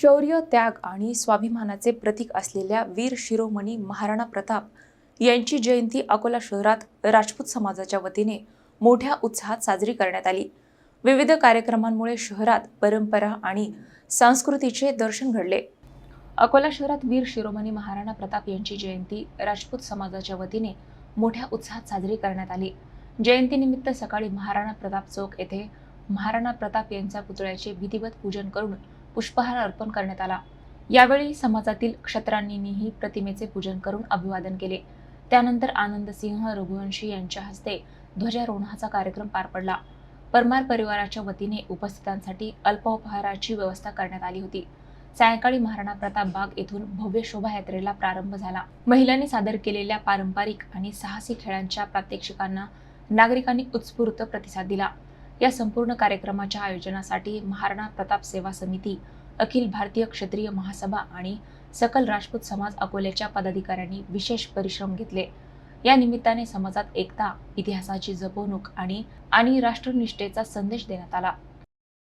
शौर्य, त्याग आणि स्वाभिमानाचे प्रतीक असलेल्या वीर शिरोमणी महाराणा प्रताप यांची जयंती अकोला शहरात राजपूत समाजाच्या वतीने मोठ्या उत्साहात साजरी करण्यात आली। विविध कार्यक्रमांमुळे शहरात परंपरा आणि संस्कृतीचे दर्शन घडले। अकोला शहरात वीर शिरोमणी महाराणा प्रताप यांची जयंती राजपूत समाजाच्या वतीने मोठ्या उत्साहात साजरी करण्यात आली। जयंतीनिमित्त सकाळी महाराणा प्रताप चौक येथे महाराणा प्रताप यांच्या पुतळ्याचे विधिवत पूजन करून पुष्पहार अर्पण करण्यात आला। यावेळी समाजातील क्षत्रांनीही प्रतिमेचे पूजन करून अभिवादन केले। त्यानंतर आनंदसिंह रघुवंशी यांच्या हस्ते ध्वजारोहणाचा कार्यक्रम पार पडला। परमार परिवाराच्या वतीने उपस्थितांसाठी अल्पोपहाराची व्यवस्था करण्यात आली होती। सायंकाळी महाराणा प्रताप बाग येथून भव्य शोभायात्रेला प्रारंभ झाला। महिलांनी सादर केलेल्या पारंपरिक आणि साहसी खेळांच्या प्रात्यक्षिकांना नागरिकांनी उत्स्फूर्त प्रतिसाद दिला। या संपूर्ण कार्यक्रमाच्या आयोजनासाठी महाराणा प्रताप सेवा समिती, अखिल भारतीय क्षत्रिय महासभा आणि सकल राजपूत समाज अकोल्याच्या पदाधिकाऱ्यांनी विशेष परिश्रम घेतले। या निमित्ताने समाजात एकता, इतिहासाची जपवणूक आणि राष्ट्रनिष्ठेचा संदेश देण्यात आला।